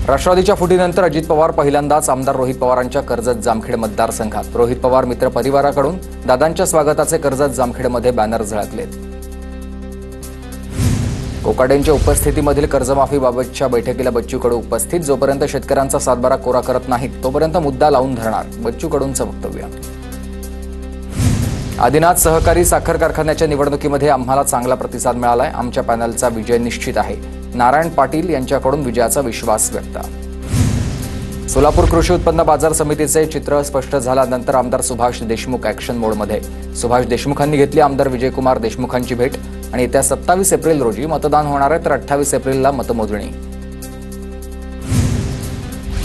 राष्ट्रवादीच्या फुटीनंतर अजित पवार पहिल्यांदाच आमदार रोहित पवारांच्या कर्जत जामखेड मतदारसंघात। रोहित पवार मित्र परिवाराकडून दादांच्या स्वागताचे कर्जत जामखेडमध्ये बॅनर झळकलेत। कोकाटेंच्या उपस्थितीमधील कर्जमाफीबाबतच्या बैठकीला बच्चू कडू उपस्थित। जोपर्यंत शेतकऱ्यांचा सातबारा कोरा करत नाहीत तोपर्यंत मुद्दा लावून धरणार, बच्चू कडूंचं वक्तव्य। आदिनाथ सहकारी साखर कारखान्याच्या निवडणुकीमध्ये आम्हाला चांगला प्रतिसाद मिळालाय। आमच्या पॅनलचा विजय निश्चित आहे। नारायण पाटील यांच्याकडून विजयाचा विश्वास व्यक्त। सोलापूर कृषी उत्पन्न बाजार समितीचे चित्र स्पष्ट झाल्यानंतर आमदार सुभाष देशमुख ॲक्शन मोडमध्ये। सुभाष देशमुखांनी घेतली आमदार विजयकुमार देशमुखांची भेट आणि येत्या 27 एप्रिल रोजी मतदान होणार आहे, तर 28 एप्रिलला मतमोजणी।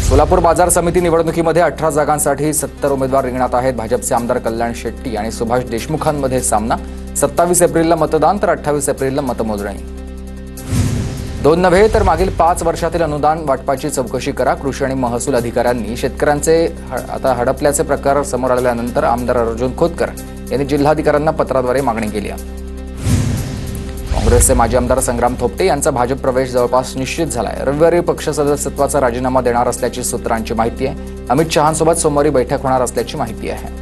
सोलापूर बाजार समिती निवडणुकीमध्ये 18 जागांसाठी 70 उमेदवार रिंगणात आहेत। भाजपचे आमदार कल्याण शेट्टी आणि सुभाष देशमुखांमध्ये सामना। 27 एप्रिलला मतदान तर 28 एप्रिलला मतमोजणी। 2 नव्हे तर मागील 5 वर्षातील अनुदान वाटपाची चौकशी करा। कृषी आणि महसूल अधिकाऱ्यांनी शेतकऱ्यांचे आता हडपल्याचे प्रकार समोर आल्यानंतर आमदार अर्जुन खोतकर यांनी जिल्हाधिकाऱ्यांना पत्राद्वारे मागणी केली आहे। काँग्रेसचे माजी आमदार संग्राम थोपटे यांचा भाजप प्रवेश जवळपास निश्चित झालाय। रविवारी पक्ष सदस्यत्वाचा राजीनामा देणार असल्याची सूत्रांची माहिती आहे। अमित शहांसोबत सोमवारी बैठक होणार असल्याची माहिती आहे।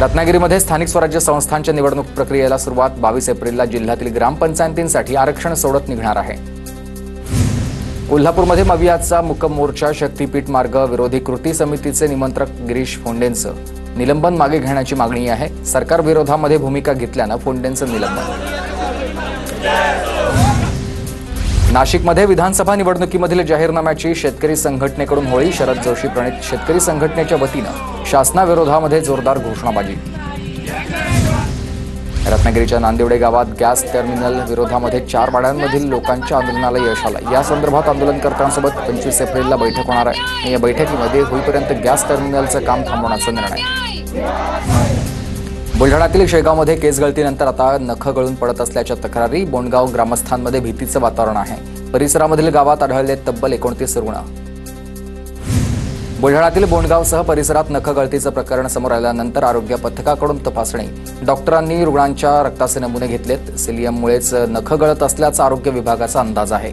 रत्नागिरीमध्ये स्थानिक स्वराज्य संस्थांच्या निवडणूक प्रक्रियेला सुरुवात। 22 एप्रिलला जिल्ह्यातील ग्रामपंचायतींसाठी आरक्षण सोडत निघणार आहे। कोल्हापूरमध्ये मवियाचा मुक्काम मोर्चा। शक्तीपीठ मार्ग विरोधी कृती समितीचे निमंत्रक गिरीश फोंडेंचं निलंबन मागे घेण्याची मागणी आहे। सरकार विरोधामध्ये भूमिका घेतल्यानं फोंडेंचं निलंबन। नाशिकमध्ये विधानसभा निवडणुकीमधील जाहीरनाम्याची शेतकरी संघटनेकडून होळी। शरद जोशी प्रणित शेतकरी संघटनेच्या वतीनं शासनाविरोधामध्ये जोरदार घोषणाबाजी। रत्नागिरीच्या नांदिवडे गावात गॅस टर्मिनल विरोधामध्ये 4 वाड्यांमधील लोकांच्या आंदोलनाला यश आलं। या संदर्भात आंदोलनकर्त्यांसोबत 25 एप्रिलला बैठक होणार आहे आणि या बैठकीमध्ये होईपर्यंत गॅस टर्मिनलचं काम थांबवण्याचा निर्णय। बुलढाण्यातील शेगावमध्ये केस गळतीनंतर आता नखं गळून पडत असल्याच्या तक्रारी। बोंडगाव ग्रामस्थांमध्ये भीतीचं वातावरण आहे। परिसरामधील गावात आढळले तब्बल 29 रुग्ण। बुलढाण्यातील बोंडगावसह परिसरात नखं गळतीचं प्रकरण समोर आल्यानंतर आरोग्य पथकाकडून तपासणी। डॉक्टरांनी रुग्णांच्या रक्ताचे नमुने घेतलेत। सिलियममुळेच नखं गळत असल्याचा आरोग्य विभागाचा अंदाज आहे।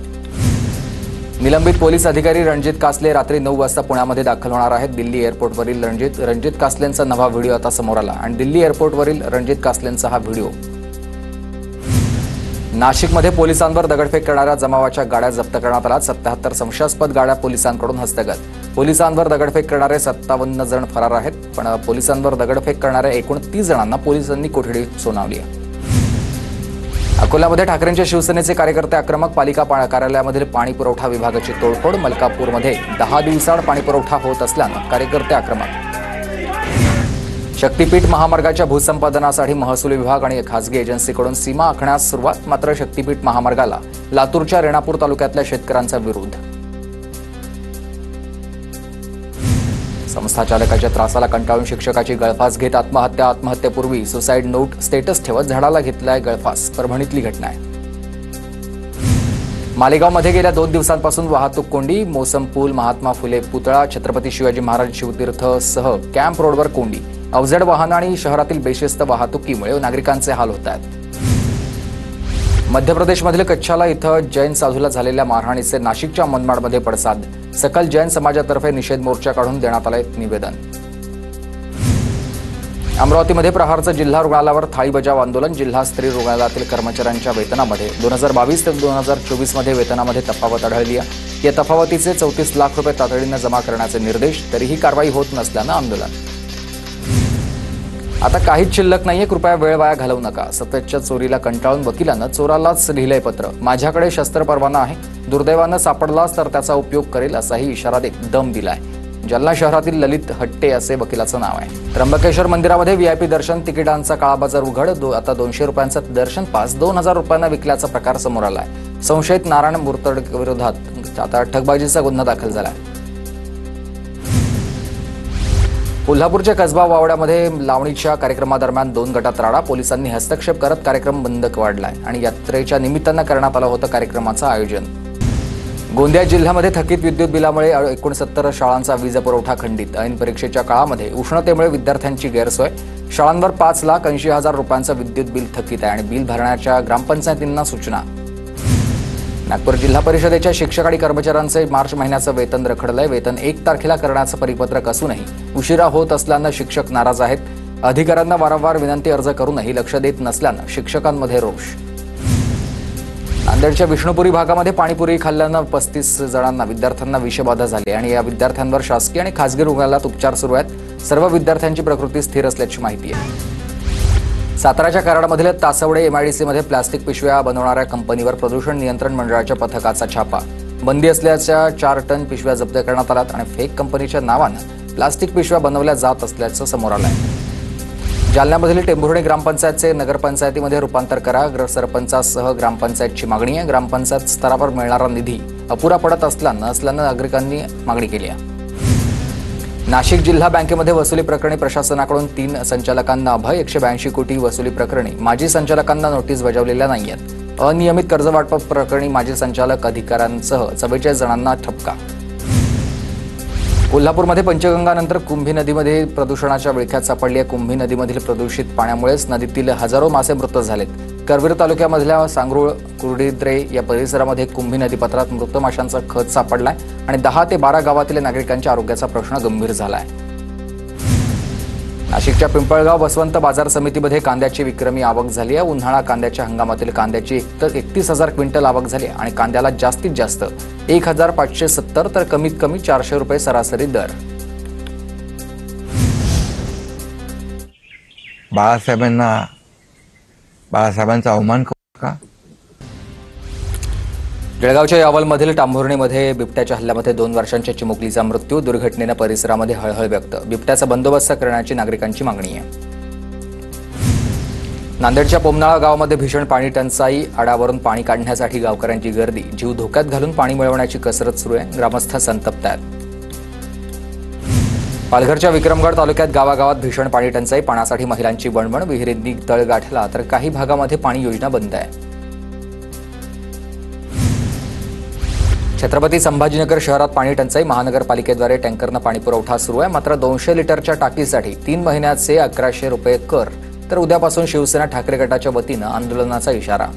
निलंबित पोलीस अधिकारी रणजित कासले रात्री 9 वाजता पुण्यामध्ये दाखल होणार आहेत। दिल्ली एअरपोर्टवरील रणजित कासलेंचा नवा व्हिडिओ आता समोर आला आणि दिल्ली एअरपोर्टवरील रणजित कासलेंचा हा व्हिडिओ। नाशिकमध्ये पोलिसांवर दगडफेक करणाऱ्या जमावाच्या गाड्या जप्त करण्यात आल्या। 77 संशयास्पद गाड्या पोलिसांकडून हस्तगत। पोलिसांवर दगडफेक करणारे 57 जण फरार आहेत, पण पोलिसांवर दगडफेक करणाऱ्या एकूण 30 जणांना पोलिसांनी कोठडीत सोनावली आहे। अकोल्यामध्ये ठाकरेंच्या शिवसेनेचे कार्यकर्ते आक्रमक। पालिका कार्यालयामधील पाणी पुरवठा विभागाची तोडफोड। मलकापूरमध्ये 10 दिवसाआड पाणी पुरवठा होत असल्यानं कार्यकर्ते आक्रमक। शक्तीपीठ महामार्गाच्या भूसंपादनासाठी महसूल विभाग आणि खासगी एजन्सीकडून सीमा आखण्यास सुरुवात। मात्र शक्तीपीठ महामार्गाला लातूरच्या रेणापूर तालुक्यातल्या शेतकऱ्यांचा विरोध। संस्था चालकाच्या त्रासाला कंटाळून शिक्षकाची गळफास घेत आत्महत्या। आत्महत्येपूर्वी सुसाईड नोट स्टेटस ठेवत झाडाला घेतलाय गळफास। परभणीतली घटना आहे। मालेगावमध्ये गेल्या 2 दिवसांपासून वाहतूक कोंडी। मोसम पूल, महात्मा फुले पुतळा, छत्रपती शिवाजी महाराज शिवतीर्थ सह कॅम्प रोडवर कोंडी। अवजड वाहन आणि शहरातील बेशिस्त वाहतुकीमुळे नागरिकांचे हाल होत आहेत। मध्य प्रदेशमधील कच्छाला इथं जैन साधूला झालेल्या मारहाणीचे नाशिकच्या मनमाडमध्ये पडसाद। सकल जैन समाजातर्फे निषेध मोर्चा काढून देण्यात आलंय निवेदन। अमरावतीमध्ये प्रहारचं जिल्हा रुग्णालयावर थाळी बजाव आंदोलन। जिल्हा स्त्री रुग्णालयातील कर्मचाऱ्यांच्या वेतनामध्ये 2022 ते 2024 मध्ये वेतनामध्ये तफावत आढळली आहे। या तफावतीचे 34 लाख रुपये तातडीनं जमा करण्याचे निर्देश, तरीही कारवाई होत नसल्यानं आंदोलन। आता काहीच शिल्लक नाहीये, कृपया वेळ वाया घालवू नका। सततच्या चोरीला कंटाळून वकिलानं चोरालाच लिहिलंय पत्र। माझ्याकडे शस्त्र परवाना आहे, दुर्दैवानं सापडलाच तर त्याचा उपयोग करेल असाही इशारा देत दम दिलाय। जालना शहरातील ललित हट्टे असे वकिलाचं नाव आहे। त्र्यंबकेश्वर मंदिरामध्ये व्हीआयपी दर्शन तिकिटांचा काळाबाजार उघड। आता 200 रुपयांचा दर्शन पास 2000 रुपयांना विकल्याचा प्रकार समोर आलाय। संशयित नारायण मुर्तड विरोधात आता ठगबाजीचा गुन्हा दाखल झाला। कोल्हापूरच्या कसबा वावड्यामध्ये लावणीच्या कार्यक्रमादरम्यान 2 गटात राडा। पोलिसांनी हस्तक्षेप करत कार्यक्रम बंद पाडलाय आणि यात्रेच्या निमित्तानं करण्यात आलं होतं कार्यक्रमाचं आयोजन। गोंदिया जिल्ह्यामध्ये थकीत विद्युत बिलामुळे 69 शाळांचा वीज पुरवठा खंडित। ऐन परीक्षेच्या काळामध्ये उष्णतेमुळे विद्यार्थ्यांची गैरसोय। शाळांवर 5,80,000 रुपयांचं विद्युत बिल थकीत आहे आणि बिल भरण्याच्या ग्रामपंचायतींना सूचना। नागपूर जिल्हा परिषदेच्या शिक्षक आणि कर्मचाऱ्यांचे मार्च महिन्याचं वेतन रखडलंय. वेतन 1 तारखेला करण्याचं परिपत्रक असूनही उशिरा होत असल्यानं शिक्षक नाराज आहेत. अधिकाऱ्यांना वारंवार विनंती अर्ज करूनही लक्ष देत नसल्यानं शिक्षकांमध्ये रोष. नांदेडच्या विष्णुपुरी भागामध्ये पाणीपुरी खाल्ल्यानं 35 जणांना विद्यार्थ्यांना विषबाधा झाली आणि या विद्यार्थ्यांवर शासकीय आणि खासगी रुग्णालयात उपचार सुरू आहेत. सर्व विद्यार्थ्यांची प्रकृती स्थिर असल्याची माहिती आहे. साताराच्या कराडमधील तासवडे एमआयडीसीमध्ये प्लास्टिक पिशव्या बनवणाऱ्या कंपनीवर प्रदूषण नियंत्रण मंडळाच्या पथकाचा छापा. बंदी असल्याच्या 4 टन पिशव्या जप्त करण्यात आल्यात आणि फेक कंपनीच्या नावानं प्लास्टिक पिशव्या बनवल्या जात असल्याचं समोर आलं आहे. जालन्यामधील टेंभुर्णी ग्रामपंचायतचे नगरपंचायतीमध्ये रूपांतर करा. सरपंचासह ग्रामपंचायतची मागणी आहे. ग्रामपंचायत स्तरावर मिळणारा निधी अपुरा पडत असल्यानं नागरिकांनी मागणी केली आहे. नाशिक जिल्हा बँकेमध्ये वसुली प्रकरणी प्रशासनाकडून 3 संचालकांना अभय. 182 कोटी वसुली प्रकरणी माजी संचालकांना नोटीस बजावलेल्या नाहीयेत. अनियमित कर्जवाटप प्रकरणी माजी संचालक अधिकाऱ्यांसह 44 जणांना ठपका. कोल्हापूरमध्ये पंचगंगानंतर कुंभी नदीमध्ये प्रदूषणाच्या विळख्यात सापडली आहे. कुंभी नदीमधील प्रदूषित पाण्यामुळेच नदीतील हजारो मासे मृत झालेत. करवीर तालुक्यामधल्या सांगरूळ कुर्डीद्रे या परिसरामध्ये कुंभी नदीपात्रात मृत माशांचा खच सापडलाय आणि 10 ते 12 गावातील नागरिकांच्या आरोग्याचा प्रश्न गंभीर झालाय. नाशिकच्या पिंपळगाव बसवंत बाजार समितीमध्ये कांद्याची विक्रमी आवक झाली आहे. उन्हाळा कांद्याच्या हंगामातील कांद्याची 31,000 क्विंटल आवक झाली आणि कांद्याला जास्तीत जास्त 1,570 तर कमीत कमी 400 रुपये सरासरी दर. बाळासाहेबांचा अवमान का? जळगावच्या यावलमधील टांभुर्णीमध्ये बिबट्याच्या हल्ल्यामध्ये 2 वर्षांच्या चिमुकलीचा मृत्यू. दुर्घटनेनं परिसरामध्ये हळहळ व्यक्त. बिबट्याचा बंदोबस्त करण्याची नागरिकांची मागणी आहे. नांदेडच्या पोमनाळा गावामध्ये भीषण पाणी टंचाई. आडावरून पाणी काढण्यासाठी गावकऱ्यांची गर्दी. जीव धोक्यात घालून पाणी मिळवण्याची कसरत सुरू आहे. ग्रामस्थ संतप्त आहेत. पालघरच्या विक्रमगड तालुक्यात गावागावात भीषण पाणी टंचाई. पाण्यासाठी महिलांची बणबण. विहिरींनी तळ गाठला तर काही भागामध्ये पाणी योजना बंद आहे. छत्रपती संभाजीनगर शहरात पाणी टंचाई. महानगरपालिकेद्वारे टँकरनं पाणी पुरवठा सुरू आहे. मात्र 200 लिटरच्या टाकीसाठी 3 महिन्याचे 1100 रुपये कर. तर उद्यापासून शिवसेना ठाकरे गटाच्या वतीनं आंदोलनाचा इशारा.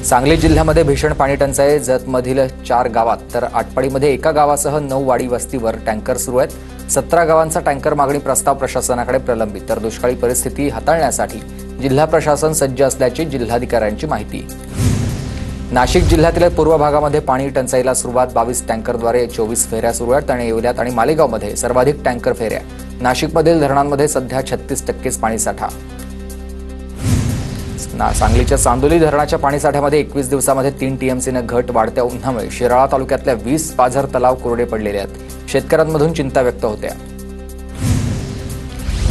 सांगली जिल्ह्यामध्ये भीषण पाणी टंचाई. जतमधील 4 गावात तर आटपाडीमध्ये 1 गावासह 9 वाडी वस्तीवर टँकर सुरू आहेत. 17 गावांचा टँकर मागणी प्रस्ताव प्रशासनाकडे प्रलंबित. तर दुष्काळी परिस्थिती हाताळण्यासाठी जिल्हा प्रशासन सज्ज असल्याची जिल्हाधिकाऱ्यांची माहिती. नाशिक जिल्ह्यातील पूर्व भागामध्ये पाणी टंचाईला सुरुवात. 22 टँकरद्वारे 24 फेऱ्या सुरू आहेत आणि येवल्यात आणि मालेगावमध्ये सर्वाधिक टँकर फेऱ्या. नाशिकमधील धरणांमध्ये सध्या 36% पाणीसाठा. सांगलीच्या चांदोली धरणाच्या पाणीसाठ्यामध्ये 21 दिवसामध्ये 3 टीएमसीनं घट. वाढत्या उन्हामुळे शिराळा तालुक्यातल्या 20 पाझर तलाव कोरडे पडलेले आहेत. शेतकऱ्यांमधून चिंता व्यक्त होत्या.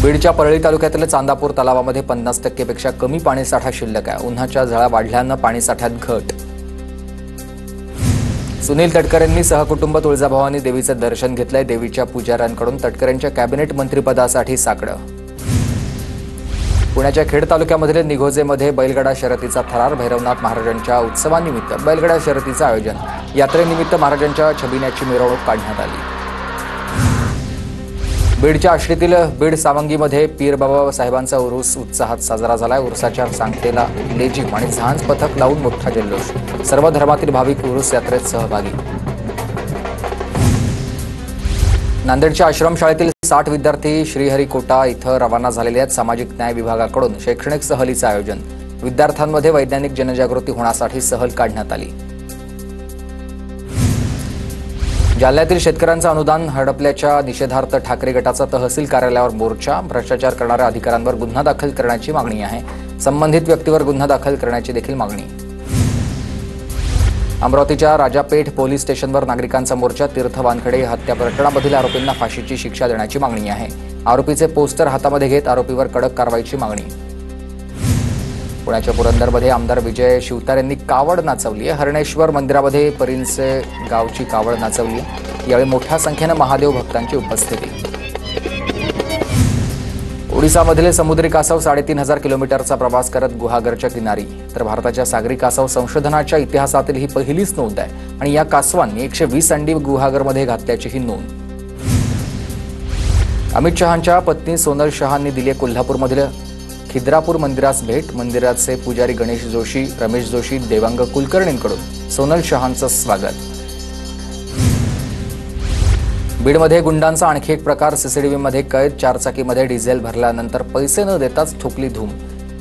बीडच्या परळी तालुक्यातील चांदापूर तलावामध्ये 50% पेक्षा कमी पाणीसाठा शिल्लक आहे. उन्हाच्या झळा वाढल्यानं पाणीसाठ्यात घट. सुनील तटकरेंनी सहकुटुंब तुळजाभवानी देवीचं दर्शन घेतलंय. देवीच्या पुजाऱ्यांकडून तटकरेंच्या कॅबिनेट मंत्रिपदासाठी साकडं. पुण्याच्या खेड तालुक्यामधील निघोजेमध्ये बैलगाडा शर्यतीचा थरार. भैरवनाथ महाराजांच्या उत्सवानिमित्त बैलगाडा शर्यतीचं आयोजन. यात्रेनिमित्त महाराजांच्या छबिन्याची मिरवणूक काढण्यात आली. बीडच्या आष्टीतील बीड सावंगीमध्ये पीर बाबा साहेबांचा उरूस उत्साहात साजरा झाला. उरुसाच्या सांगतेला लेझीम आणि झांज पथक लावून मोठा जल्लोष. सर्व धर्मातील भाविक उरूस यात्रेत सहभागी. नांदेडच्या आश्रमशाळेतील 60 विद्यार्थी श्रीहरिकोटा इथं रवाना झालेले आहेत. सामाजिक न्याय विभागाकडून शैक्षणिक सहलीचं आयोजन. विद्यार्थ्यांमध्ये वैज्ञानिक जनजागृती होण्यासाठी सहल काढण्यात आली. जालन्यातील शेतकऱ्यांचं अनुदान हडपल्याच्या निषेधार्थ ठाकरे गटाचा तहसील कार्यालयावर मोर्चा. भ्रष्टाचार करणाऱ्या अधिकाऱ्यांवर गुन्हा दाखल करण्याची मागणी आहे. संबंधित व्यक्तीवर गुन्हा दाखल करण्याची देखील मागणी. अमरावतीच्या राजापेठ पोलीस स्टेशनवर नागरिकांचा मोर्चा. तीर्थ वानखडे हत्या प्रकरणामधील आरोपींना फाशीची शिक्षा देण्याची मागणी आहे. आरोपीचे पोस्टर हातामध्ये घेत आरोपीवर कडक कारवाईची मागणी. पुण्याच्या पुरंदरमध्ये आमदार विजय शिवतार यांनी कावड नाचवली आहे. हरणेश्वर मंदिरामध्ये परिंचे गावची कावड नाचवली आहे. यावेळी मोठ्या संख्येनं महादेव भक्तांची उपस्थिती. ओडिसामधील समुद्री कासव 3,500 किलोमीटरचा प्रवास करत गुहागरच्या किनारी. तर भारताच्या सागरी कासव संशोधनाच्या इतिहासातील ही पहिलीच नोंद आहे आणि या कासवांनी 120 अंडी गुहागरमध्ये घातल्याचीही नोंद. अमित शहांच्या पत्नी सोनल शहांनी दिली कोल्हापूरमधील खिद्रापूर मंदिरास भेट, मंदिराचे पुजारी गणेश जोशी, रमेश जोशी, देवांग कुलकर्णींकडून सोनल शहांचं स्वागत. बीडमध्ये गुंडांचा आणखी एक प्रकार सीसीटीव्हीमध्ये कैद. चारचाकीमध्ये डिझेल भरल्यानंतर पैसे न देताच ठोकली धूम.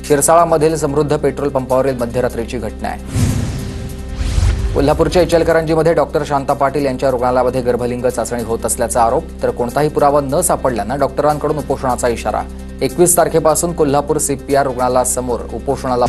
शिरसाळामधील समृद्ध पेट्रोल पंपावरील मध्यरात्रीची घटना आहे. कोल्हापूरच्या इचलकरंजीमध्ये डॉक्टर शांता पाटील यांच्या रुग्णालयामध्ये गर्भलिंग चाचणी होत असल्याचा आरोप, तर कोणताही पुरावा न सापडल्यानं डॉक्टरांकडून उपोषणाचा इशारा. 21 तारखेपासून कोल्हापूर CPR रुग्णालयासमोर उपोषणाला